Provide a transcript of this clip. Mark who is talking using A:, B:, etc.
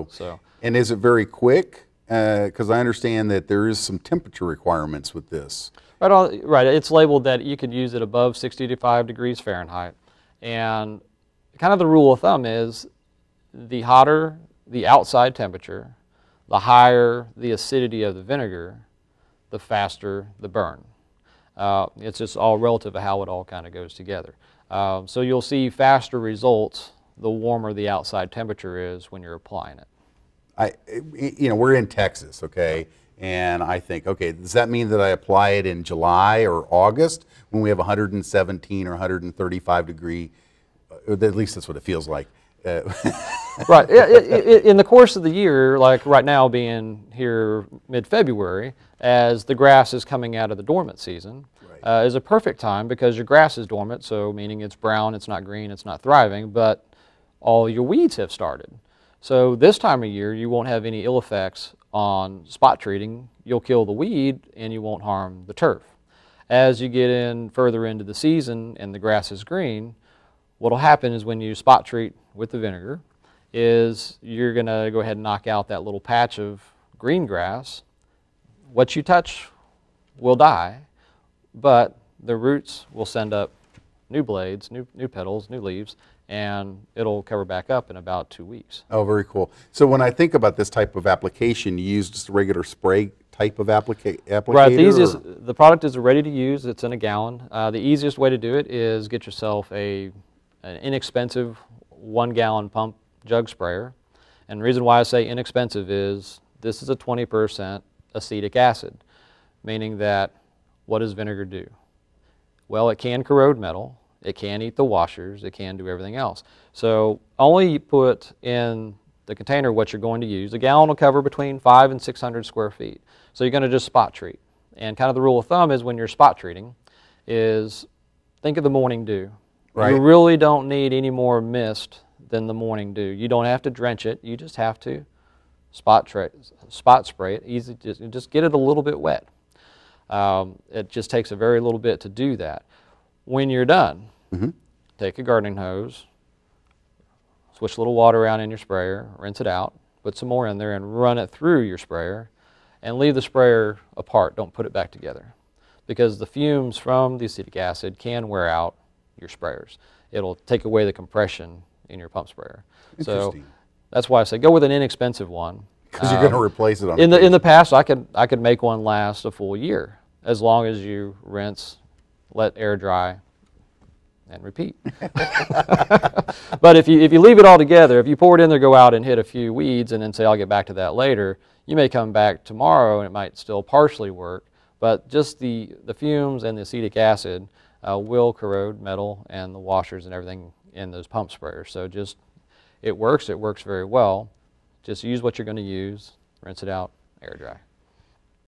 A: So, and is it very quick? Because I understand that there is some temperature requirements with this.
B: Right. It's labeled that you could use it above 65 degrees Fahrenheit. And kind of the rule of thumb is the hotter the outside temperature, the higher the acidity of the vinegar, the faster the burn. It's just all relative to how it all kind of goes together. So you'll see faster results the warmer the outside temperature is when you're applying it.
A: We're in Texas, okay? And I think, okay, does that mean that I apply it in July or August when we have 117 or 135 degree, at least that's what it feels like.
B: Right. In the course of the year, like right now being here mid-February, as the grass is coming out of the dormant season, is a perfect time because your grass is dormant, so meaning it's brown, it's not green, it's not thriving, but all your weeds have started. So this time of year, you won't have any ill effects on spot treating. You'll kill the weed and you won't harm the turf. As you get in further into the season and the grass is green, what will happen is when you spot treat with the vinegar is you're going to go ahead and knock out that little patch of green grass. What you touch will die, but the roots will send up new blades, new petals, new leaves, and it'll cover back up in about 2 weeks.
A: Oh, very cool. So when I think about this type of application, you use just a regular spray type of applicator?
B: Right, the product is ready to use. It's in a gallon. The easiest way to do it is get yourself an inexpensive 1 gallon pump jug sprayer. And the reason why I say inexpensive is this is a 20% acetic acid, meaning that what does vinegar do? Well, it can corrode metal. It can eat the washers, it can do everything else. So only put in the container what you're going to use. A gallon will cover between 500 and 600 square feet. So you're going to just spot treat. And kind of the rule of thumb is when you're spot treating is think of the morning dew. Right. You really don't need any more mist than the morning dew. You don't have to drench it, you just have to spot spray it. Easy, just get it a little bit wet. It just takes a very little bit to do that. When you're done, take a gardening hose, swish a little water around in your sprayer, rinse it out, put some more in there and run it through your sprayer and leave the sprayer apart. Don't put it back together because the fumes from the acetic acid can wear out your sprayers. It'll take away the compression in your pump sprayer. So that's why I say go with an inexpensive one.
A: Because you're going to replace it on
B: in the past, I could make one last a full year as long as you rinse, let air dry, and repeat. But if you leave it all together, if you pour it in there, go out and hit a few weeds and then say I'll get back to that later, you may come back tomorrow and it might still partially work, but just the fumes and the acetic acid will corrode metal and the washers and everything in those pump sprayers. So just, it works very well. Just use what you're going to use, rinse it out, air dry.